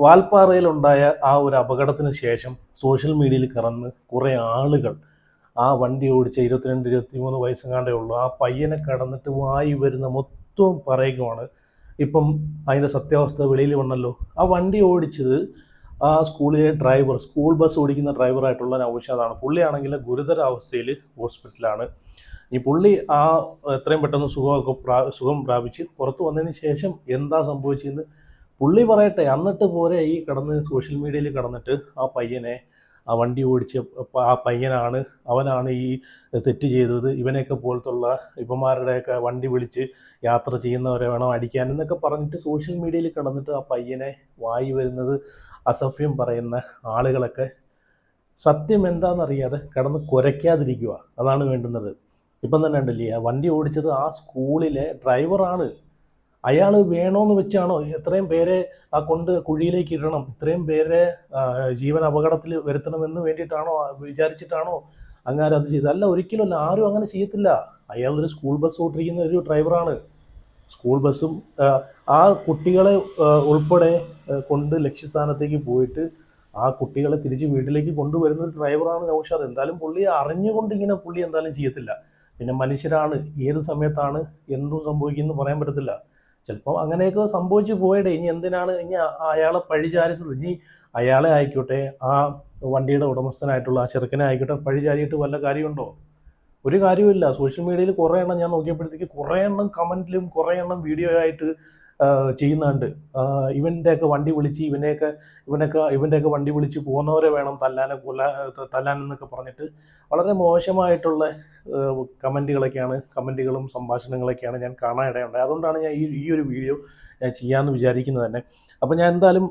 വാൽപ്പാറയിലുണ്ടായ ആ ഒരു അപകടത്തിന് ശേഷം സോഷ്യൽ മീഡിയയിൽ കിടന്ന് കുറേ ആളുകൾ ആ വണ്ടി ഓടിച്ച 22-23 വയസ്സെങ്ങാണ്ടേ ഉള്ളൂ ആ പയ്യനെ കടന്നിട്ട് വായി വരുന്ന മൊത്തവും പറയുകയാണ്. ഇപ്പം അതിൻ്റെ സത്യാവസ്ഥ വെളിയിൽ വന്നല്ലോ. ആ വണ്ടി ഓടിച്ചത് ആ സ്കൂളിലെ ഡ്രൈവർ, സ്കൂൾ ബസ് ഓടിക്കുന്ന ഡ്രൈവറായിട്ടുള്ള നൗഷാദാണ്. പുള്ളിയാണെങ്കിൽ ഗുരുതരാവസ്ഥയിൽ ഹോസ്പിറ്റലാണ്. ഈ പുള്ളി എത്രയും പെട്ടെന്ന് സുഖം പ്രാപിച്ച് പുറത്ത് വന്നതിന് ശേഷം എന്താ സംഭവിച്ചതെന്ന് പുള്ളി പറയട്ടെ. എന്നിട്ട് പോരെ ഈ കടന്ന് സോഷ്യൽ മീഡിയയിൽ കടന്നിട്ട് ആ പയ്യനെ, ആ വണ്ടി ഓടിച്ച് അവനാണ് ഈ തെറ്റ് ചെയ്തത്, ഇവനെയൊക്കെ പോലത്തുള്ള ഇവന്മാരുടെയൊക്കെ വണ്ടി വിളിച്ച് യാത്ര ചെയ്യുന്നവരെ വേണം അടിക്കാൻ എന്നൊക്കെ പറഞ്ഞിട്ട് സോഷ്യൽ മീഡിയയിൽ കിടന്നിട്ട് ആ പയ്യനെ വായി വരുന്നത് അസഭ്യം പറയുന്ന ആളുകളൊക്കെ സത്യം എന്താണെന്നറിയാതെ കിടന്ന് കുരയ്ക്കാതിരിക്കുക. അതാണ് വേണ്ടുന്നത്. ഇപ്പം തന്നെ ഉണ്ടല്ലേ, ആ വണ്ടി ഓടിച്ചത് ആ സ്കൂളിലെ ഡ്രൈവറാണ്. അയാൾ വേണോന്ന് വെച്ചാണോ എത്രയും പേരെ കൊണ്ട് കുഴിയിലേക്ക് ഇടണം, ഇത്രയും പേരെ ജീവൻ അപകടത്തിൽ വരുത്തണമെന്ന് വേണ്ടിയിട്ടാണോ വിചാരിച്ചിട്ടാണോ അങ്ങനെ അത് ചെയ്തത്? അല്ല, ഒരിക്കലുമല്ല. ആരും അങ്ങനെ ചെയ്യത്തില്ല. അയാളൊരു സ്കൂൾ ബസ് ഓടിക്കുന്ന ഒരു ഡ്രൈവറാണ്. സ്കൂൾ ബസ്സും ആ കുട്ടികളെ ഉൾപ്പെടെ കൊണ്ട് ലക്ഷ്യസ്ഥാനത്തേക്ക് പോയിട്ട് ആ കുട്ടികളെ തിരിച്ച് വീട്ടിലേക്ക് കൊണ്ടുവരുന്ന ഒരു ഡ്രൈവറാണ് നൗഷാദ്. എന്തായാലും പുള്ളി അറിഞ്ഞുകൊണ്ട് ഇങ്ങനെ പുള്ളി എന്തായാലും ചെയ്യത്തില്ല. പിന്നെ മനുഷ്യരാണ്, ഏത് സമയത്താണ് എന്തും സംഭവിക്കുമെന്ന് പറയാൻ പറ്റത്തില്ല. ചിലപ്പോൾ അങ്ങനെയൊക്കെ സംഭവിച്ചു പോയടേ. ഇനി എന്തിനാണ് ഇനി അയാളെ പഴിചാരുന്നത്? ഇനി അയാളെ ആയിക്കോട്ടെ, ആ വണ്ടിയുടെ ഉടമസ്ഥനായിട്ടുള്ള ആ ചെറുക്കനെ ആയിക്കോട്ടെ പഴിചാരിയിട്ട് വല്ല കാര്യമുണ്ടോ? ഒരു കാര്യമില്ല. സോഷ്യൽ മീഡിയയിൽ കുറേ എണ്ണം ഞാൻ നോക്കിയപ്പോഴത്തേക്ക് കുറേ എണ്ണം കമൻറ്റിലും കുറേ എണ്ണം വീഡിയോ ആയിട്ട് ചെയ്യുന്നുണ്ട്. ഇവൻ്റെയൊക്കെ വണ്ടി വിളിച്ച് ഇവൻ്റെയൊക്കെ വണ്ടി വിളിച്ച് പോകുന്നവരെ വേണം തല്ലാനെന്നൊക്കെ പറഞ്ഞിട്ട് വളരെ മോശമായിട്ടുള്ള കമൻറ്റുകളും സംഭാഷണങ്ങളൊക്കെയാണ് ഞാൻ കാണാനിടയുണ്ടായത്. അതുകൊണ്ടാണ് ഞാൻ ഈ ഒരു വീഡിയോ ഞാൻ ചെയ്യാമെന്ന് വിചാരിക്കുന്നത് തന്നെ. അപ്പോൾ ഞാൻ എന്തായാലും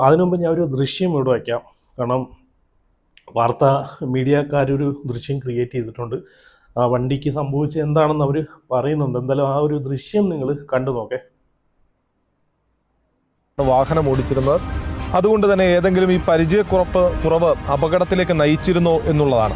അതിനു മുമ്പ് ഞാൻ ഒരു ദൃശ്യം ഇവിടെ വയ്ക്കാം. കാരണം വാർത്താ മീഡിയക്കാരൊരു ദൃശ്യം ക്രിയേറ്റ് ചെയ്തിട്ടുണ്ട്. ആ വണ്ടിക്ക് സംഭവിച്ചത് എന്താണെന്ന് അവർ പറയുന്നുണ്ട്. എന്തായാലും ആ ഒരു ദൃശ്യം നിങ്ങൾ കണ്ടു നോക്കേ. വാഹനം ഓടിച്ചിരുന്നത്, അതുകൊണ്ട് തന്നെ ഏതെങ്കിലും ഈ കുറവ് അപകടത്തിലേക്ക് നയിച്ചിരുന്നോ എന്നുള്ളതാണ്.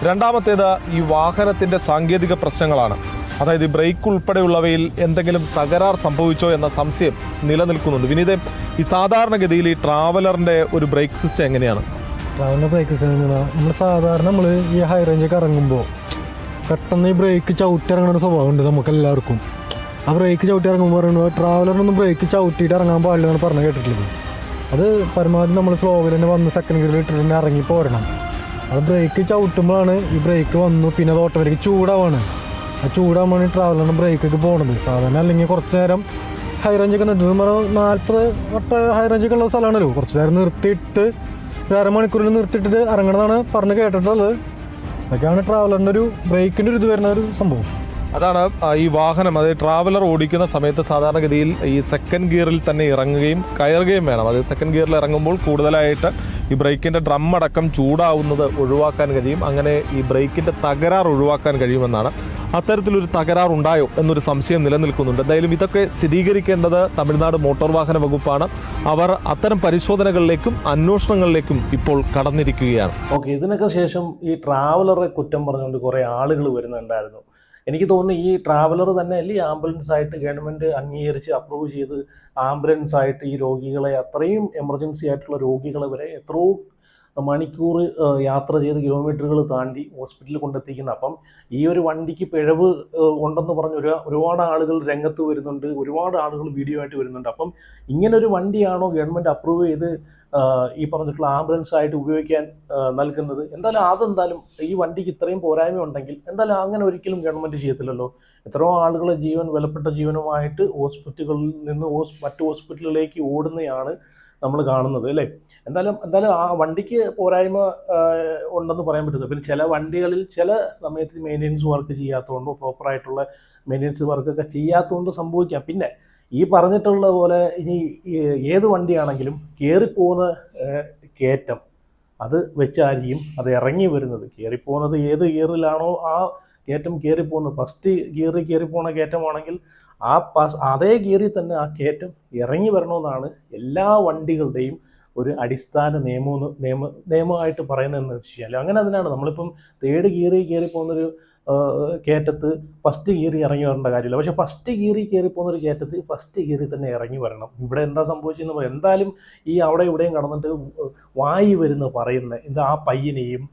രണ്ടാമത്തേത് ഈ വാഹനത്തിൻ്റെ സാങ്കേതിക പ്രശ്നങ്ങളാണ്. അതായത് ബ്രേക്ക് ഉൾപ്പെടെയുള്ളവയിൽ എന്തെങ്കിലും തകരാർ സംഭവിച്ചോ എന്ന സംശയം നിലനിൽക്കുന്നുണ്ട്. വിനീതേ, ഈ സാധാരണഗതിയിൽ ഈ ട്രാവലറിൻ്റെ ഒരു ബ്രേക്ക് സിസ്റ്റം എങ്ങനെയാണ്? ട്രാവലറിൻ്റെ ബ്രേക്ക് സിസ്റ്റം നമ്മൾ ഈ ഹൈ റേഞ്ചൊക്കെ ഇറങ്ങുമ്പോൾ പെട്ടെന്ന് ഈ ബ്രേക്ക് ചവിട്ടിറങ്ങുന്ന സ്വഭാവമുണ്ട് നമുക്കെല്ലാവർക്കും. ആ ബ്രേക്ക് ചവിട്ടി ഇറങ്ങുമ്പോൾ പറയുന്നത് ട്രാവലറിനൊന്നും ബ്രേക്ക് ചവിട്ടിയിട്ട് ഇറങ്ങാൻ പാടില്ലെന്നാണ് പറഞ്ഞ് കേട്ടിട്ടുള്ളത്. അത് പരമാവധി നമ്മൾ സ്ലോവിൽ തന്നെ വന്ന് സെക്കൻഡ് ഗിയറിൽ ഇട്ടിട്ട് തന്നെ ഇറങ്ങി പോരണം. അത് ബ്രേക്ക് ചവിട്ടുമ്പോഴാണ് ഈ ബ്രേക്ക് വന്നു പിന്നെ അത് ഓട്ടോമാറ്റിക് ചൂടാവാണ്. ആ ചൂടാകുമ്പോഴാണ് ഈ ട്രാവലറിൻ്റെ ബ്രേക്കൊക്കെ പോകുന്നത്. സാധാരണ അല്ലെങ്കിൽ കുറച്ച് നേരം ഹൈ റേഞ്ചൊക്കെ നിർത്തി 40 ഹൈ റേഞ്ചൊക്കെ ഉള്ള സ്ഥലമാണല്ലോ. കുറച്ച് നേരം നിർത്തിയിട്ട് ഒരു അരമണിക്കൂറിൽ നിർത്തിയിട്ട് ഇറങ്ങണമെന്നാണ് പറഞ്ഞ് കേട്ടിട്ടുള്ളത്. അതൊക്കെയാണ് ട്രാവലറിൻ്റെ ഒരു ബ്രേക്കിൻ്റെ ഒരു ഇത് വരുന്ന ഒരു സംഭവം. അതാണ് ഈ വാഹനം, അതായത് ട്രാവലർ ഓടിക്കുന്ന സമയത്ത് സാധാരണഗതിയിൽ ഈ സെക്കൻഡ് ഗിയറിൽ തന്നെ ഇറങ്ങുകയും കയറുകയും വേണം. അത് സെക്കൻഡ് ഗിയറിൽ ഇറങ്ങുമ്പോൾ കൂടുതലായിട്ട് ഈ ബ്രേക്കിൻ്റെ ഡ്രം അടക്കം ചൂടാവുന്നത് ഒഴിവാക്കാൻ കഴിയും. അങ്ങനെ ഈ ബ്രേക്കിൻ്റെ തകരാർ ഒഴിവാക്കാൻ കഴിയുമെന്നാണ്. അത്തരത്തിലൊരു തകരാറുണ്ടായോ എന്നൊരു സംശയം നിലനിൽക്കുന്നുണ്ട്. എന്തായാലും ഇതൊക്കെ സ്ഥിരീകരിക്കേണ്ടത് തമിഴ്നാട് മോട്ടോർ വാഹന വകുപ്പാണ്. അവർ അത്തരം പരിശോധനകളിലേക്കും അന്വേഷണങ്ങളിലേക്കും ഇപ്പോൾ കടന്നിരിക്കുകയാണ്. ഓക്കെ, ഇതിനൊക്കെ ശേഷം ഈ ട്രാവലറെ കുറ്റം പറഞ്ഞുകൊണ്ട് കുറേ ആളുകൾ വരുന്നുണ്ടായിരുന്നു. എനിക്ക് തോന്നുന്നു ഈ ട്രാവലർ തന്നെ അല്ലേ ആംബുലൻസ് ആയിട്ട് ഗവൺമെൻറ് അംഗീകരിച്ച് അപ്രൂവ് ചെയ്ത് ആംബുലൻസ് ആയിട്ട് ഈ രോഗികളെ, അത്രയും എമർജൻസി ആയിട്ടുള്ള രോഗികളെ വരെ എത്രയോ മണിക്കൂർ യാത്ര ചെയ്ത് കിലോമീറ്ററുകൾ താണ്ടി ഹോസ്പിറ്റലിൽ കൊണ്ടെത്തിക്കുന്നത്. അപ്പം ഈ ഒരു വണ്ടിക്ക് പിഴവ് ഉണ്ടെന്ന് പറഞ്ഞ് ഒരുപാട് ആളുകൾ രംഗത്ത് വരുന്നുണ്ട്, ഒരുപാട് ആളുകൾ വീഡിയോ ആയിട്ട് വരുന്നുണ്ട്. അപ്പം ഇങ്ങനൊരു വണ്ടിയാണോ ഗവൺമെൻറ് അപ്രൂവ് ചെയ്ത് ഈ പറഞ്ഞിട്ടുള്ള ആംബുലൻസ് ആയിട്ട് ഉപയോഗിക്കാൻ നൽകുന്നത്? അതെന്തായാലും ഈ വണ്ടിക്ക് ഇത്രയും പോരായ്മ ഉണ്ടെങ്കിൽ എന്തായാലും അങ്ങനെ ഒരിക്കലും ഗവൺമെൻറ് ചെയ്യത്തില്ലല്ലോ. എത്രയോ ആളുകളെ വിലപ്പെട്ട ജീവനുമായിട്ട് ഹോസ്പിറ്റലുകളിൽ നിന്ന് മറ്റു ഹോസ്പിറ്റലുകളിലേക്ക് ഓടുന്നതാണ് നമ്മൾ കാണുന്നത് അല്ലേ. എന്തായാലും ആ വണ്ടിക്ക് പോരായ്മ ഉണ്ടെന്ന് പറയാൻ പറ്റില്ല. പിന്നെ ചില വണ്ടികളിൽ ചില സമയത്ത് മെയിൻ്റെനൻസ് വർക്ക് ചെയ്യാത്തതുകൊണ്ടോ പ്രോപ്പറായിട്ടുള്ള മെയിൻ്റെനൻസ് വർക്കൊക്കെ ചെയ്യാത്തതുകൊണ്ട് സംഭവിക്കാം. പിന്നെ ഈ പറഞ്ഞിട്ടുള്ള പോലെ ഇനി ഏത് വണ്ടിയാണെങ്കിലും കയറിപ്പോകുന്ന കയറ്റം അത് വെച്ചായിരിക്കും അത് ഇറങ്ങി വരുന്നത്. കയറിപ്പോകുന്നത് ഏത് ഗിയറിലാണോ ആ കയറ്റം കയറിപ്പോകുന്നത്, ഫസ്റ്റ് ഗിയറിൽ കയറിപ്പോകുന്ന കയറ്റമാണെങ്കിൽ അതേ ഗിയറിൽ തന്നെ ആ കയറ്റം ഇറങ്ങി വരണമെന്നാണ് എല്ലാ വണ്ടികളുടെയും ഒരു അടിസ്ഥാന നിയമമായിട്ട് പറയുന്നതെന്ന് വെച്ച് കഴിഞ്ഞാൽ അങ്ങനെ അതിനാണ് നമ്മളിപ്പം തേർഡ് ഗിയറിൽ കയറി പോകുന്നൊരു കയറ്റത്ത് ഫസ്റ്റ് ഗിയറിൽ ഇറങ്ങി വരേണ്ട കാര്യമില്ല. പക്ഷേ ഫസ്റ്റ് ഗിയറിൽ കയറി പോകുന്നൊരു കയറ്റത്ത് ഫസ്റ്റ് ഗിയറിൽ തന്നെ ഇറങ്ങി വരണം. ഇവിടെ എന്താ സംഭവിച്ചതെന്ന് പറയാം. എന്തായാലും ഈ അവിടെ ഇവിടെയും കടന്നിട്ട് വായി വരുന്ന പറയുന്ന ഇത് ആ പയ്യനെയും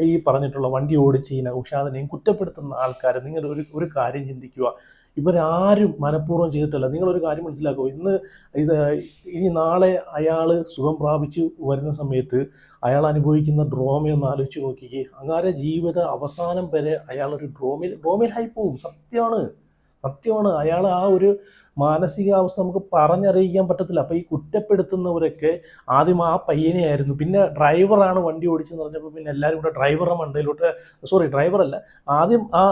ഈ പറഞ്ഞിട്ടുള്ള വണ്ടി ഓടിച്ച് ഈ നൗഷാദിനെയും കുറ്റപ്പെടുത്തുന്ന ആൾക്കാർ, നിങ്ങൾ ഒരു കാര്യം ചിന്തിക്കുക. ഇവരാരും മനഃപൂർവ്വം ചെയ്തിട്ടല്ല. നിങ്ങളൊരു കാര്യം മനസ്സിലാക്കുക. ഇനി നാളെ അയാൾ സുഖം പ്രാപിച്ച് വരുന്ന സമയത്ത് അയാൾ അനുഭവിക്കുന്ന ഡ്രോമയൊന്ന് ആലോചിച്ച് നോക്കിക്കേ. അങ്ങനെ ജീവിത അവസാനം വരെ അയാളൊരു ഡ്രോമയിലായി പോവും. സത്യമാണ്. അയാൾ ആ ഒരു മാനസികാവസ്ഥ നമുക്ക് പറഞ്ഞറിയിക്കാൻ പറ്റത്തില്ല. അപ്പോൾ ഈ കുറ്റപ്പെടുത്തുന്നവരൊക്കെ ആദ്യം ആ പയ്യനെയായിരുന്നു, പിന്നെ ഡ്രൈവറാണ് വണ്ടി ഓടിച്ചെന്ന് പറഞ്ഞപ്പോൾ പിന്നെ എല്ലാവരും കൂടെ ഡ്രൈവറുടെ മണ്ടയിലോട്ട്, ഡ്രൈവറല്ല, ആദ്യം ആ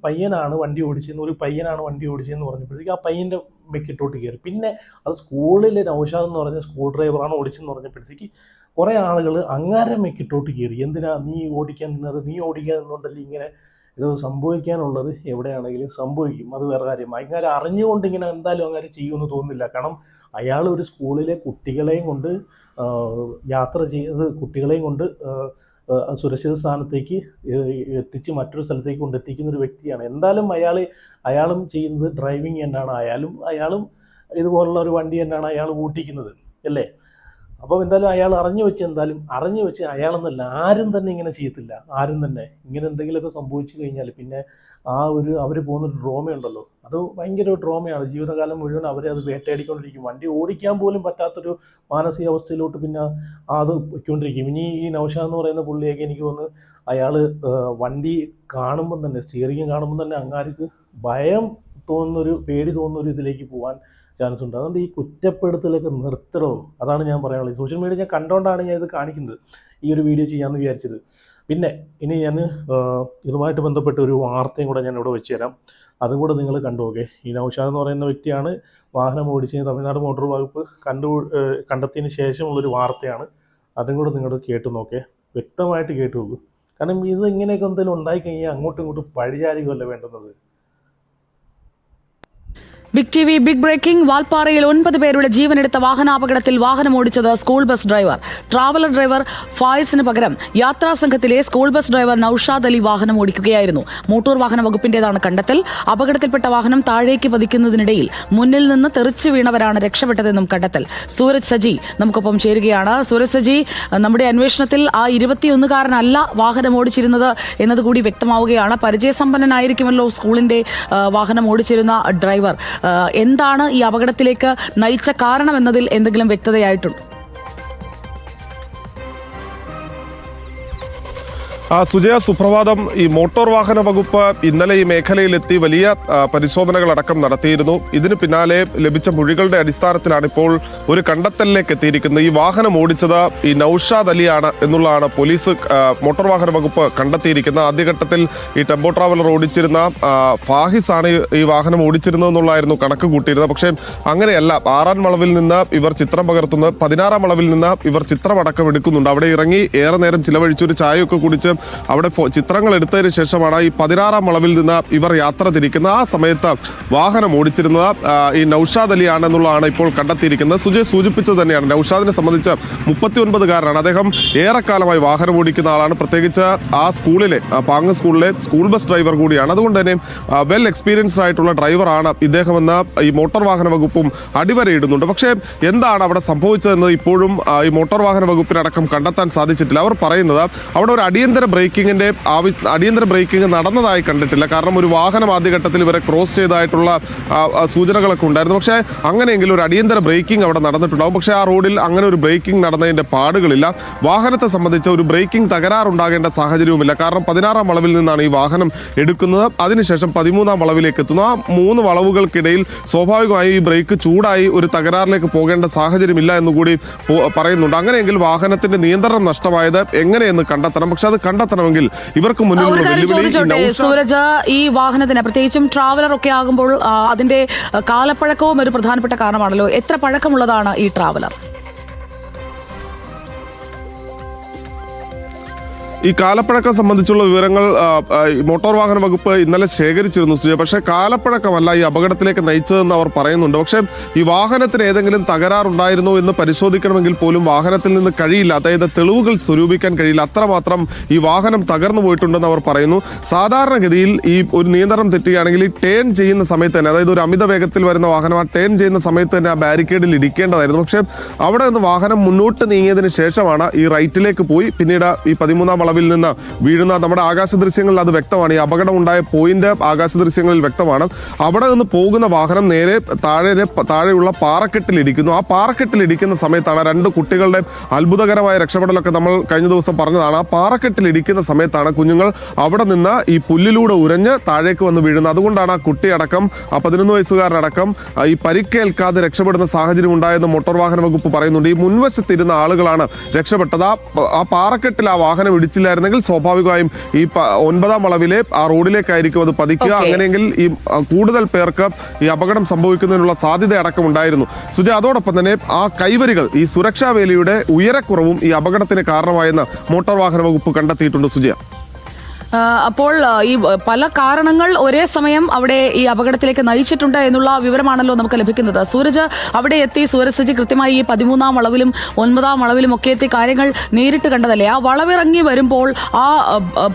പയ്യനാണ് വണ്ടി ഓടിച്ചെന്ന്, ഒരു പയ്യനാണ് വണ്ടി ഓടിച്ചതെന്ന് പറഞ്ഞപ്പോഴത്തേക്ക് ആ പയ്യൻ്റെ മെക്കിട്ടോട്ട് കയറി. പിന്നെ അത് സ്കൂളിലെ നൗഷാദ് എന്ന് പറഞ്ഞ സ്കൂൾ ഡ്രൈവറാണ് ഓടിച്ചെന്ന് പറഞ്ഞപ്പോഴത്തേക്ക് കുറേ ആളുകൾ അങ്ങാരെ മെക്കിട്ടോട്ട് കയറി. എന്തിനാ നീ ഓടിക്കാൻ നിന്നുകൊണ്ടല്ലേ ഇങ്ങനെ ഇത് സംഭവിക്കാനുള്ളത്. എവിടെയാണെങ്കിലും സംഭവിക്കും, അത് വേറെ കാര്യം. അങ്ങനെ അറിഞ്ഞുകൊണ്ട് ഇങ്ങനെ എന്തായാലും അങ്ങനെ ചെയ്യുമെന്ന് തോന്നുന്നില്ല. കാരണം അയാൾ ഒരു സ്കൂളിലെ കുട്ടികളെയും കൊണ്ട് യാത്ര ചെയ്ത് കുട്ടികളെയും കൊണ്ട് സുരക്ഷിത സ്ഥാനത്തേക്ക് എത്തിച്ച് മറ്റൊരു സ്ഥലത്തേക്ക് കൊണ്ടെത്തിക്കുന്ന ഒരു വ്യക്തിയാണ്. എന്തായാലും അയാളും ചെയ്യുന്നത് ഡ്രൈവിങ് തന്നെയാണ്. അയാളും ഇതുപോലുള്ള ഒരു വണ്ടി തന്നെയാണ് അയാൾ ഓട്ടിക്കുന്നത് അല്ലേ. അപ്പോൾ എന്തായാലും അയാൾ അറിഞ്ഞു വെച്ച് അയാളെന്നല്ല ആരും തന്നെ ഇങ്ങനെ ചെയ്യത്തില്ല. ആരും തന്നെ ഇങ്ങനെ എന്തെങ്കിലുമൊക്കെ സംഭവിച്ചു കഴിഞ്ഞാൽ പിന്നെ അവർ പോകുന്നൊരു ഡ്രോമയുണ്ടല്ലോ, അത് ഭയങ്കര ഡ്രോമയാണ്. ജീവിതകാലം മുഴുവൻ അവരെ അത് വേട്ടയാടിക്കൊണ്ടിരിക്കും. വണ്ടി ഓടിക്കാൻ പോലും പറ്റാത്തൊരു മാനസികാവസ്ഥയിലോട്ട് പിന്നെ അത് പൊയ്ക്കൊണ്ടിരിക്കും. ഇനി ഈ നൗഷാദ് എന്ന് പറയുന്ന പുള്ളിയൊക്കെ എനിക്ക് തോന്നുന്നു അയാൾ വണ്ടി കാണുമ്പം തന്നെ, സ്റ്റിയറിംഗ് കാണുമ്പം തന്നെ അങ്ങാർക്ക് ഭയം തോന്നുന്നൊരു, പേടി തോന്നുന്നൊരു ഇതിലേക്ക് പോകാൻ ചാൻസ് ഉണ്ട്. അതുകൊണ്ട് ഈ കുറ്റപ്പെടുത്തലൊക്കെ നിർത്തണോ, അതാണ് ഞാൻ പറയാനുള്ളത്. സോഷ്യൽ മീഡിയ ഞാൻ കണ്ടുകൊണ്ടാണ് ഞാൻ ഇത് കാണിക്കുന്നത്, ഈ ഒരു വീഡിയോ ചെയ്യാമെന്ന് വിചാരിച്ചത്. പിന്നെ ഇനി ഞാൻ ഇതുമായിട്ട് ബന്ധപ്പെട്ട ഒരു വാർത്തയും കൂടെ ഞാൻ ഇവിടെ വെച്ച് തരാം, അതും കൂടെ നിങ്ങൾ കണ്ടുപോകെ. ഈ നൗഷാദ് എന്ന് പറയുന്ന വ്യക്തിയാണ് വാഹനം ഓടിച്ച് തമിഴ്നാട് മോട്ടോർ വകുപ്പ് കണ്ടെത്തിയതിന് ശേഷമുള്ളൊരു വാർത്തയാണ്. അതും കൂടെ നിങ്ങൾ കേട്ടു നോക്കേ, വ്യക്തമായിട്ട് കേട്ടു നോക്കൂ. കാരണം ഇത് ഇങ്ങനെയൊക്കെ എന്തെങ്കിലും ഉണ്ടായിക്കഴിഞ്ഞാൽ അങ്ങോട്ടും ഇങ്ങോട്ടും പഴിചാരികയല്ല വേണ്ടുന്നത്. Big T V big breaking. വാൽപ്പാറയിൽ 9 പേരുടെ ജീവനെടുത്ത വാഹനാപകടത്തിൽ വാഹനമോടിച്ചത് school bus driver. Traveller driver ഫായിസിന് പകരം യാത്രാ സംഘത്തിലെ school bus driver Noushad Ali വാഹനം ഓടിക്കുകയായിരുന്നു. മോട്ടോർ വാഹന വകുപ്പിന്റേതാണ് കണ്ടെത്തൽ. അപകടത്തിൽപ്പെട്ട വാഹനം താഴേക്ക് പതിക്കുന്നതിനിടയിൽ മുന്നിൽ നിന്ന് തെറിച്ചു വീണവരാണ് രക്ഷപ്പെട്ടതെന്നും കണ്ടെത്തൽ. സൂരജ് സജി നമുക്കൊപ്പം ചേരുകയാണ്. സൂരജ് സജി, നമ്മുടെ അന്വേഷണത്തിൽ ആ 21-കാരനല്ല വാഹനം ഓടിച്ചിരുന്നത് എന്നതുകൂടി വ്യക്തമാവുകയാണ്. പരിചയസമ്പന്നനായിരിക്കുമല്ലോ സ്കൂളിന്റെ വാഹനം ഓടിച്ചിരുന്ന ഡ്രൈവർ. എന്താണ് ഈ അപകടത്തിലേക്ക് നയിച്ച കാരണം എന്നതിൽ എന്തെങ്കിലും വ്യക്തതയായിട്ടുണ്ട്? സുജയ, സുപ്രഭാതം. ഈ മോട്ടോർ വാഹന വകുപ്പ് ഇന്നലെ ഈ മേഖലയിലെത്തി വലിയ പരിശോധനകളടക്കം നടത്തിയിരുന്നു. ഇതിന് പിന്നാലെ ലഭിച്ച മൊഴികളുടെ അടിസ്ഥാനത്തിലാണ് ഇപ്പോൾ ഒരു കണ്ടെത്തലിലേക്ക് എത്തിയിരിക്കുന്നത്. ഈ വാഹനം ഓടിച്ചത് ഈ നൌഷാദ് അലിയാണ് എന്നുള്ളതാണ് പോലീസ്, മോട്ടോർ വാഹന വകുപ്പ് കണ്ടെത്തിയിരിക്കുന്നത്. ആദ്യഘട്ടത്തിൽ ഈ ടെമ്പോ ട്രാവലർ ഓടിച്ചിരുന്ന ഫാഹിസ് ആണ് ഈ വാഹനം ഓടിച്ചിരുന്നത് എന്നുള്ളതായിരുന്നു കണക്ക് കൂട്ടിയിരുന്നത്. പക്ഷേ അങ്ങനെയല്ല. 6-ാം വളവിൽ നിന്ന് ഇവർ ചിത്രം പകർത്തുന്നത്, 16-ാം വളവിൽ നിന്ന് ഇവർ ചിത്രമടക്കം എടുക്കുന്നുണ്ട്. അവിടെ ഇറങ്ങി ഏറെ നേരം ചിലവഴിച്ചൊരു ചായയൊക്കെ കുടിച്ച് അവിടെ ചിത്രങ്ങൾ എടുത്തതിന് ശേഷമാണ് ഈ 16-ാം വളവിൽ നിന്ന് ഇവർ യാത്ര തിരിക്കുന്നത്. ആ സമയത്ത് വാഹനം ഓടിച്ചിരുന്നത് ഈ നൌഷാദ് അലിയാണെന്നുള്ളതാണ് ഇപ്പോൾ കണ്ടെത്തിയിരിക്കുന്നത്. സുജയ് സൂചിപ്പിച്ചത് തന്നെയാണ്. നൌഷാദിനെ സംബന്ധിച്ച് 39-കാരനാണ്. അദ്ദേഹം ഏറെക്കാലമായി വാഹനം ഓടിക്കുന്ന ആളാണ്. പ്രത്യേകിച്ച് ആ സ്കൂളിലെ, പാങ്ങ് സ്കൂളിലെ സ്കൂൾ ബസ് ഡ്രൈവർ കൂടിയാണ്. അതുകൊണ്ട് തന്നെ വെൽ എക്സ്പീരിയൻസ്ഡ് ആയിട്ടുള്ള ഡ്രൈവറാണ് ഇദ്ദേഹമെന്ന് ഈ മോട്ടോർ വാഹന വകുപ്പും അടിവരയിടുന്നുണ്ട്. പക്ഷേ എന്താണ് അവിടെ സംഭവിച്ചതെന്ന് ഇപ്പോഴും ഈ മോട്ടോർ വാഹന വകുപ്പിനടക്കം കണ്ടെത്താൻ സാധിച്ചിട്ടില്ല. അവർ പറയുന്നത് അവിടെ ഒരു അടിയന്തര ബ്രേക്കിംഗ് നടന്നതായി കണ്ടിട്ടില്ല. കാരണം ഒരു വാഹനം ആദ്യഘട്ടത്തിൽ ഇവരെ ക്രോസ് ചെയ്തതായിട്ടുള്ള സൂചനകളൊക്കെ ഉണ്ടായിരുന്നു. പക്ഷേ അങ്ങനെയെങ്കിൽ ഒരു അടിയന്തര ബ്രേക്കിംഗ് അവിടെ നടന്നിട്ടുണ്ടാകും. പക്ഷേ ആ റോഡിൽ അങ്ങനെ ഒരു ബ്രേക്കിംഗ് നടന്നതിൻ്റെ പാടുകളില്ല. വാഹനത്തെ സംബന്ധിച്ച് ഒരു ബ്രേക്കിംഗ് തകരാറുണ്ടാകേണ്ട സാഹചര്യവുമില്ല. കാരണം 16-ാം വളവിൽ നിന്നാണ് ഈ വാഹനം എടുക്കുന്നത്. അതിനുശേഷം 13-ാം വളവിലേക്ക് എത്തുന്നു. ആ 3 വളവുകൾക്കിടയിൽ സ്വാഭാവികമായി ഈ ബ്രേക്ക് ചൂടായി ഒരു തകരാറിലേക്ക് പോകേണ്ട സാഹചര്യമില്ല എന്നുകൂടി പറയുന്നുണ്ട്. അങ്ങനെയെങ്കിൽ വാഹനത്തിന്റെ നിയന്ത്രണം നഷ്ടമായത് എങ്ങനെയെന്ന് കണ്ടെത്തണം. പക്ഷെ അത് കണ്ടെത്തണമെങ്കിൽ ഇവർക്ക് മുന്നിലുള്ള സൂരജ്, ഈ വാഹനത്തിന് പ്രത്യേകിച്ചും ട്രാവലർ ഒക്കെ ആകുമ്പോൾ അതിന്റെ കാലപ്പഴക്കവും ഒരു പ്രധാനപ്പെട്ട കാരണമാണല്ലോ. എത്ര പഴക്കമുള്ളതാണ് ഈ ട്രാവലർ? ഈ കാലപ്പഴക്കം സംബന്ധിച്ചുള്ള വിവരങ്ങൾ മോട്ടോർ വാഹന വകുപ്പ് ഇന്നലെ ശേഖരിച്ചിരുന്നു സുജയ. പക്ഷേ കാലപ്പഴക്കമല്ല ഈ അപകടത്തിലേക്ക് നയിച്ചതെന്ന് അവർ പറയുന്നുണ്ട്. പക്ഷേ ഈ വാഹനത്തിന് ഏതെങ്കിലും തകരാറുണ്ടായിരുന്നോ എന്ന് പരിശോധിക്കണമെങ്കിൽ പോലും വാഹനത്തിൽ നിന്ന് കഴിയില്ല, അതായത് തെളിവുകൾ സ്വരൂപിക്കാൻ കഴിയില്ല, അത്രമാത്രം ഈ വാഹനം തകർന്നു പോയിട്ടുണ്ടെന്ന് അവർ പറയുന്നു. സാധാരണഗതിയിൽ ഈ ഒരു നിയന്ത്രണം തെറ്റുകയാണെങ്കിൽ ഈ ടേൺ ചെയ്യുന്ന സമയത്ത് തന്നെ, അതായത് ഒരു അമിത വേഗത്തിൽ വരുന്ന വാഹനം ആ ടേൺ ചെയ്യുന്ന സമയത്ത് തന്നെ ആ ബാരിക്കേഡിൽ ഇടിക്കേണ്ടതായിരുന്നു. പക്ഷേ അവിടെ നിന്ന് വാഹനം മുന്നോട്ട് നീങ്ങിയതിന് ശേഷമാണ് ഈ റൈറ്റിലേക്ക് പോയി പിന്നീട് ഈ 13-ാം വളവിൽ നിന്ന് വീഴുന്ന നമ്മുടെ ആകാശ ദൃശ്യങ്ങളിൽ അത് വ്യക്തമാണ്. ഈ അപകടം ഉണ്ടായ പോയിന്റ് ആകാശ ദൃശ്യങ്ങളിൽ വ്യക്തമാണ്. അവിടെ നിന്ന് പോകുന്ന വാഹനം നേരെ താഴെയുള്ള പാറക്കെട്ടിൽ ഇടിക്കുന്നു. ആ പാറക്കെട്ടിൽ ഇടിക്കുന്ന സമയത്താണ് 2 കുട്ടികളുടെ അത്ഭുതകരമായ രക്ഷപ്പെടലൊക്കെ നമ്മൾ കഴിഞ്ഞ ദിവസം പറഞ്ഞതാണ്. ആ പാറക്കെട്ടിൽ ഇടിക്കുന്ന സമയത്താണ് കുഞ്ഞുങ്ങൾ അവിടെ നിന്ന് ഈ പുല്ലിലൂടെ ഉരഞ്ഞ് താഴേക്ക് വന്ന് വീഴുന്നത്. അതുകൊണ്ടാണ് ആ കുട്ടിയടക്കം ആ 11 വയസ്സുകാരനടക്കം ഈ പരിക്കേൽക്കാതെ രക്ഷപ്പെടുന്ന സാഹചര്യം ഉണ്ടായെന്ന് മോട്ടോർ വാഹന വകുപ്പ് പറയുന്നുണ്ട്. ഈ മുൻവശത്തിരുന്ന ആളുകളാണ് രക്ഷപ്പെട്ടത്. ആ പാറക്കെട്ടിൽ ആ വാഹനം ഇടിച്ചില്ലായിരുന്നെങ്കിൽ സ്വാഭാവികമായും ഈ 9-ാം വളവിലെ ആ റോഡിലേക്കായിരിക്കും അത് പതിക്കുക. അങ്ങനെയെങ്കിൽ ഈ കൂടുതൽ പേർക്ക് ഈ അപകടം സംഭവിക്കുന്നതിനുള്ള സാധ്യത അടക്കം ഉണ്ടായിരുന്നു സുജ. അതോടൊപ്പം തന്നെ ആ കൈവരികൾ, ഈ സുരക്ഷാ വേലിയുടെ ഉയരക്കുറവും ഈ അപകടത്തിന് കാരണമായെന്ന് മോട്ടോർ വാഹന വകുപ്പ് കണ്ടെത്തിയിട്ടുണ്ട് സുജയ. അപ്പോൾ ഈ പല കാരണങ്ങൾ ഒരേ സമയം അവിടെ ഈ അപകടത്തിലേക്ക് നയിച്ചിട്ടുണ്ട് എന്നുള്ള വിവരമാണല്ലോ നമുക്ക് ലഭിക്കുന്നത്. സൂരജ് അവിടെ എത്തി, സൂരജ് സജി കൃത്യമായി ഈ 13-ാം വളവിലും 9-ാം വളവിലും ഒക്കെ എത്തി കാര്യങ്ങൾ നേരിട്ട് കണ്ടതല്ലേ? ആ വളവിറങ്ങി വരുമ്പോൾ ആ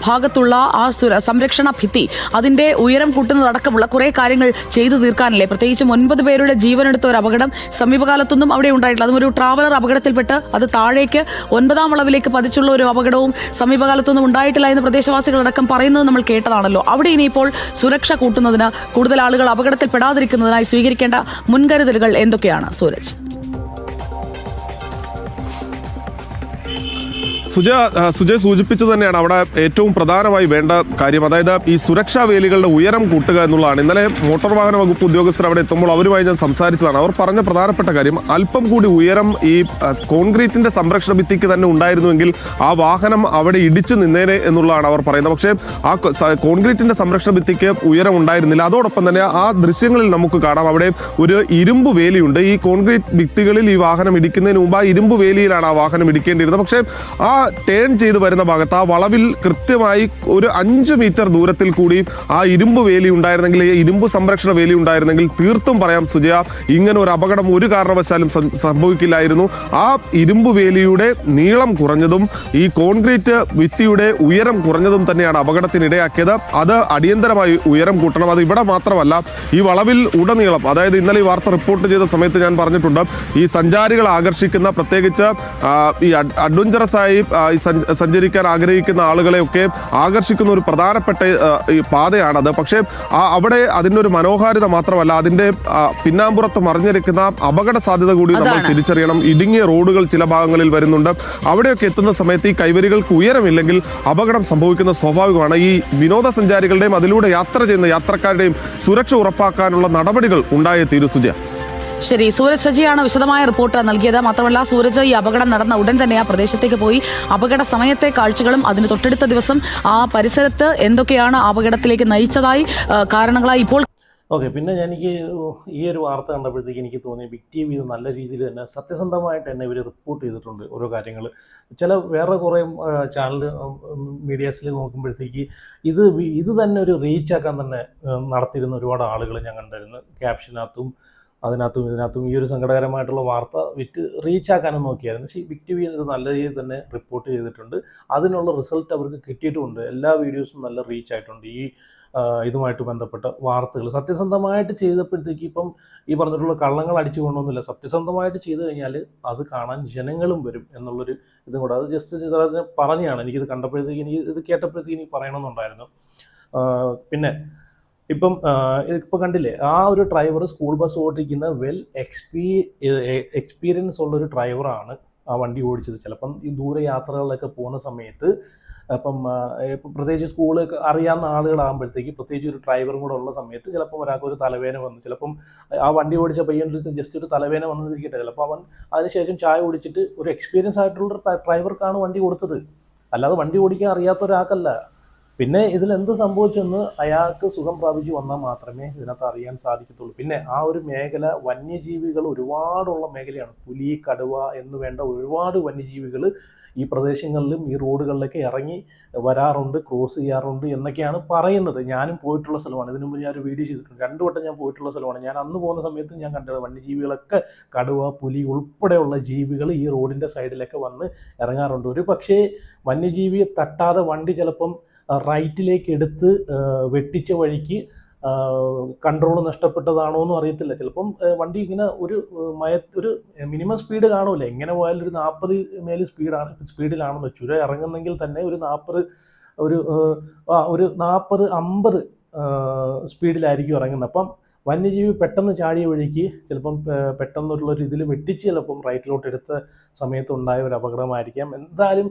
ഭാഗത്തുള്ള ആ സംരക്ഷണ ഭിത്തി, അതിന്റെ ഉയരം കൂട്ടുന്നതടക്കമുള്ള കുറെ കാര്യങ്ങൾ ചെയ്തു തീർക്കാനല്ലേ? പ്രത്യേകിച്ചും 9 പേരുടെ ജീവനെടുത്ത ഒരു അപകടം സമീപകാലത്തൊന്നും അവിടെ ഉണ്ടായിട്ടില്ല. അതും ഒരു ട്രാവലർ അപകടത്തിൽപ്പെട്ട് അത് താഴേക്ക് 9-ാം വളവിലേക്ക് പതിച്ചുള്ള ഒരു അപകടവും സമീപകാലത്തൊന്നും ഉണ്ടായിട്ടില്ല എന്ന് പ്രദേശവാസികൾ അടക്കം പറയുന്നത് നമ്മൾ കേട്ടതാണല്ലോ. അവിടെ ഇനിയിപ്പോൾ സുരക്ഷ കൂട്ടുന്നതിന്, കൂടുതൽ ആളുകൾ അപകടത്തിൽപ്പെടാതിരിക്കുന്നതിനായി സ്വീകരിക്കേണ്ട മുൻകരുതലുകൾ എന്തൊക്കെയാണ് സൂരജ്? സുജയ് സൂചിപ്പിച്ചത് തന്നെയാണ് അവിടെ ഏറ്റവും പ്രധാനമായി വേണ്ട കാര്യം. അതായത് ഈ സുരക്ഷാ വേലികളുടെ ഉയരം കൂട്ടുക എന്നുള്ളതാണ്. ഇന്നലെ മോട്ടോർ വാഹന വകുപ്പ് ഉദ്യോഗസ്ഥർ അവിടെ എത്തുമ്പോൾ അവരുമായി ഞാൻ സംസാരിച്ചതാണ്. അവർ പറഞ്ഞ പ്രധാനപ്പെട്ട കാര്യം, അല്പം കൂടി ഉയരം ഈ കോൺക്രീറ്റിന്റെ സംരക്ഷണ ഭിത്തിക്ക് തന്നെ ഉണ്ടായിരുന്നുവെങ്കിൽ ആ വാഹനം അവിടെ ഇടിച്ചു നിന്നേനെ എന്നുള്ളതാണ് അവർ പറയുന്നത്. പക്ഷേ ആ കോൺക്രീറ്റിന്റെ സംരക്ഷണ ഭിത്തിക്ക് ഉയരം ഉണ്ടായിരുന്നില്ല. അതോടൊപ്പം തന്നെ ആ ദൃശ്യങ്ങളിൽ നമുക്ക് കാണാം അവിടെ ഒരു ഇരുമ്പ് വേലിയുണ്ട്. ഈ കോൺക്രീറ്റ് ഭിത്തികളിൽ ഈ വാഹനം ഇടിക്കുന്നതിന് മുമ്പ് ആ ഇരുമ്പ് വേലിയിലാണ് ആ വാഹനം ഇടിക്കേണ്ടിയിരുന്നത്. പക്ഷേ ആ ടേൺ ചെയ്ത് വരുന്ന ഭാഗത്ത് ആ വളവിൽ കൃത്യമായി ഒരു 5 മീറ്റർ ദൂരത്തിൽ കൂടി ആ ഇരുമ്പ് വേലി ഉണ്ടായിരുന്നെങ്കിൽ, ഈ ഇരുമ്പ് സംരക്ഷണ വേലി ഉണ്ടായിരുന്നെങ്കിൽ തീർത്തും പറയാം സുജയ, ഇങ്ങനെ ഒരു അപകടം ഒരു കാരണവശാലും സംഭവിക്കില്ലായിരുന്നു. ആ ഇരുമ്പ് വേലിയുടെ നീളം കുറഞ്ഞതും ഈ കോൺക്രീറ്റ് ഭിത്തിയുടെ ഉയരം കുറഞ്ഞതും തന്നെയാണ് അപകടത്തിനിടയാക്കിയത്. അത് അടിയന്തരമായി ഉയരം കൂട്ടണം. അത് ഇവിടെ മാത്രമല്ല, ഈ വളവിൽ ഉടനീളം, അതായത് ഇന്നലെ ഈ വാർത്ത റിപ്പോർട്ട് ചെയ്ത സമയത്ത് ഞാൻ പറഞ്ഞിട്ടുണ്ട്, ഈ സഞ്ചാരികളെ ആകർഷിക്കുന്ന, പ്രത്യേകിച്ച് ഈ അഡ്വഞ്ചറസ് ആയി സഞ്ചരിക്കാൻ ആഗ്രഹിക്കുന്ന ആളുകളെയൊക്കെ ആകർഷിക്കുന്ന ഒരു പ്രധാനപ്പെട്ട ഈ പാതയാണത്. പക്ഷേ അവിടെ അതിൻ്റെ ഒരു മനോഹാരിത മാത്രമല്ല, അതിൻ്റെ പിന്നാമ്പുറത്ത് മറിഞ്ഞിരിക്കുന്ന അപകട സാധ്യത കൂടി നമ്മൾ തിരിച്ചറിയണം. ഇടുങ്ങിയ റോഡുകൾ ചില ഭാഗങ്ങളിൽ വരുന്നുണ്ട്. അവിടെയൊക്കെ എത്തുന്ന സമയത്ത് ഈ കൈവരികൾക്ക് ഉയരമില്ലെങ്കിൽ അപകടം സംഭവിക്കുന്ന സ്വാഭാവികമാണ്. ഈ വിനോദസഞ്ചാരികളുടെയും അതിലൂടെ യാത്ര ചെയ്യുന്ന യാത്രക്കാരുടെയും സുരക്ഷ ഉറപ്പാക്കാനുള്ള നടപടികൾ ഉണ്ടായേ തീരൂ സുജയ. ശരി, സൂരജ് സജിയാണ് വിശദമായ റിപ്പോർട്ട് നൽകിയത്. മാത്രമല്ല സൂരജ് ഈ അപകടം നടന്ന ഉടൻ തന്നെ ആ പ്രദേശത്തേക്ക് പോയി അപകട സമയത്തെ കാഴ്ചകളും അതിന് തൊട്ടടുത്ത ദിവസം ആ പരിസരത്ത് എന്തൊക്കെയാണ് അപകടത്തിലേക്ക് നയിച്ചതായി കാരണങ്ങളായി ഇപ്പോൾ. ഓക്കെ, പിന്നെ എനിക്ക് ഈ ഒരു വാർത്ത കണ്ടപ്പോഴത്തേക്ക് എനിക്ക് തോന്നി ബിഗ് ടി വി ഇത് നല്ല രീതിയിൽ തന്നെ സത്യസന്ധമായിട്ട് തന്നെ ഇവർ റിപ്പോർട്ട് ചെയ്തിട്ടുണ്ട് ഓരോ കാര്യങ്ങൾ. ചില വേറെ കുറേ ചാനൽ മീഡിയാസിൽ നോക്കുമ്പോഴത്തേക്ക് ഇത് തന്നെ ഒരു റീച്ചാക്കാൻ തന്നെ നടത്തിയിരുന്ന ഒരുപാട് ആളുകൾ ഞാൻ കണ്ടിരുന്നു. ക്യാപ്ഷനകത്തും ഇതിനകത്തും ഈ ഒരു സങ്കടകരമായിട്ടുള്ള വാർത്ത റീച്ചാക്കാനും നോക്കിയായിരുന്നു. പക്ഷേ ബിഗ് ടി വി ഇത് നല്ല രീതിയിൽ തന്നെ റിപ്പോർട്ട് ചെയ്തിട്ടുണ്ട്. അതിനുള്ള റിസൾട്ട് അവർക്ക് കിട്ടിയിട്ടുമുണ്ട്. എല്ലാ വീഡിയോസും നല്ല റീച്ചായിട്ടുണ്ട്. ഈ ഇതുമായിട്ട് ബന്ധപ്പെട്ട വാർത്തകൾ സത്യസന്ധമായിട്ട് ചെയ്തപ്പോഴത്തേക്ക് ഇപ്പം ഈ പറഞ്ഞിട്ടുള്ള കള്ളങ്ങൾ അടിച്ചു കൊണ്ടൊന്നുമില്ല. സത്യസന്ധമായിട്ട് ചെയ്തു കഴിഞ്ഞാൽ അത് കാണാൻ ജനങ്ങളും വരും എന്നുള്ളൊരു ഇതും കൂടെ. അത് ജസ്റ്റ് പറഞ്ഞാണ് എനിക്കിത് കണ്ടപ്പോഴത്തേക്ക്, ഇത് കേട്ടപ്പോഴത്തേക്ക് എനിക്ക് പറയണമെന്നുണ്ടായിരുന്നു. പിന്നെ ഇപ്പം കണ്ടില്ലേ, ആ ഒരു ഡ്രൈവർ സ്കൂൾ ബസ് ഓടിക്കുന്ന എക്സ്പീരിയൻസ് ഉള്ളൊരു ഡ്രൈവറാണ് ആ വണ്ടി ഓടിച്ചത്. ചിലപ്പം ഈ ദൂര യാത്രകളിലൊക്കെ പോകുന്ന സമയത്ത് ഇപ്പം പ്രത്യേകിച്ച് സ്കൂള് അറിയാവുന്ന ആളുകളാകുമ്പോഴത്തേക്ക്, പ്രത്യേകിച്ച് ഒരു ഡ്രൈവറും കൂടെ ഉള്ള സമയത്ത് ചിലപ്പം ഒരാൾക്ക് ഒരു തലവേദന വന്നു, ചിലപ്പം ആ വണ്ടി ഓടിച്ച പയ്യൻ്റെ ജസ്റ്റ് ഒരു തലവേദന വന്നിരിക്കട്ടെ, ചിലപ്പോൾ അവൻ അതിനുശേഷം ചായ കുടിച്ചിട്ട് ഒരു എക്സ്പീരിയൻസ് ആയിട്ടുള്ള ഡ്രൈവർക്കാണ് വണ്ടി കൊടുത്തത്, അല്ലാതെ വണ്ടി ഓടിക്കാൻ അറിയാത്ത ഒരാൾക്കല്ല. പിന്നെ ഇതിലെന്ത് സംഭവിച്ചെന്ന് അയാൾക്ക് സുഖം പ്രാപിച്ചു വന്നാൽ മാത്രമേ ഇതിനകത്ത് അറിയാൻ സാധിക്കത്തുള്ളൂ. പിന്നെ ആ ഒരു മേഖല വന്യജീവികൾ ഒരുപാടുള്ള മേഖലയാണ്. പുലി, കടുവ എന്ന് വേണ്ട ഒരുപാട് വന്യജീവികൾ ഈ പ്രദേശങ്ങളിലും ഈ റോഡുകളിലൊക്കെ ഇറങ്ങി വരാറുണ്ട്, ക്രോസ് ചെയ്യാറുണ്ട് എന്നൊക്കെയാണ് പറയുന്നത്. ഞാനും പോയിട്ടുള്ള സ്ഥലമാണ്. ഇതിനു മുമ്പ് ഞാനൊരു വീഡിയോ ചെയ്തിട്ടുണ്ട്. 2 വട്ടം ഞാൻ പോയിട്ടുള്ള സ്ഥലമാണ്. ഞാൻ അന്ന് പോകുന്ന സമയത്ത് ഞാൻ കണ്ടത് വന്യജീവികളൊക്കെ, കടുവ, പുലി ഉൾപ്പെടെയുള്ള ജീവികൾ ഈ റോഡിൻ്റെ സൈഡിലൊക്കെ വന്ന് ഇറങ്ങാറുണ്ട്. ഒരു പക്ഷേ വന്യജീവിയെ തട്ടാതെ വണ്ടി ചിലപ്പം റൈറ്റിലേക്ക് എടുത്ത് വെട്ടിച്ച വഴിക്ക് കൺട്രോൾ നഷ്ടപ്പെട്ടതാണോ എന്നും അറിയത്തില്ല. ചിലപ്പം വണ്ടി ഇങ്ങനെ ഒരു മിനിമം സ്പീഡ് കാണൂല. എങ്ങനെ പോയാലും ഒരു 40 മേൽ സ്പീഡിലാണെന്ന് ചുരം ഇറങ്ങുന്നെങ്കിൽ തന്നെ ഒരു 40 50 സ്പീഡിലായിരിക്കും ഇറങ്ങുന്നത്. അപ്പം വന്യജീവി പെട്ടെന്ന് ചാടിയ വഴിക്ക് ചിലപ്പം പെട്ടെന്നുള്ളൊരു ഇതിൽ വെട്ടിച്ച് ചിലപ്പം റൈറ്റിലോട്ട് എടുത്ത സമയത്ത് ഉണ്ടായ ഒരു അപകടമായിരിക്കാം. എന്തായാലും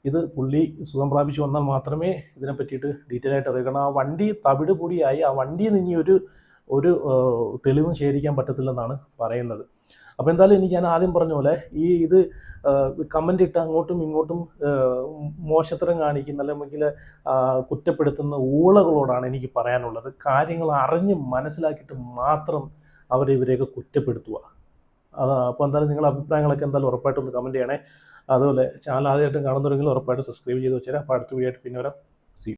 ഇത് പുള്ളി സുഖം പ്രാപിച്ചു വന്നാൽ മാത്രമേ ഇതിനെ പറ്റിയിട്ട് ഡീറ്റെയിൽ ആയിട്ട് അറിയൂ. കാരണം ആ വണ്ടി തവിട് പൊടിയായി, ആ വണ്ടിയിൽ നിന്ന് ഒരു തെളിവും ശേഖരിക്കാൻ പറ്റത്തില്ലെന്നാണ് പറയുന്നത്. അപ്പോൾ എന്തായാലും ഞാൻ ആദ്യം പറഞ്ഞ പോലെ ഇത് കമൻ്റ് ഇട്ട് അങ്ങോട്ടും ഇങ്ങോട്ടും മോശത്തരം കാണിക്കുന്ന അല്ലെങ്കിൽ കുറ്റപ്പെടുത്തുന്ന ഊളകളോടാണ് എനിക്ക് പറയാനുള്ളത്. കാര്യങ്ങൾ അറിഞ്ഞ് മനസ്സിലാക്കിയിട്ട് മാത്രം ഇവരെയൊക്കെ കുറ്റപ്പെടുത്തുക. അപ്പോൾ എന്തായാലും നിങ്ങളുടെ അഭിപ്രായങ്ങളൊക്കെ എന്തായാലും ഉറപ്പായിട്ടൊന്ന് കമൻറ്റ് ചെയ്യണേ. അതുപോലെ ചാനൽ ആദ്യമായിട്ടും കാണുന്നുണ്ടെങ്കിൽ ഉറപ്പായിട്ട് സബ്സ്ക്രൈബ് ചെയ്ത് വെച്ചേരാം. അപ്പോൾ അടുത്ത വീഡിയോ ആയിട്ട് പിന്നെ വരാം.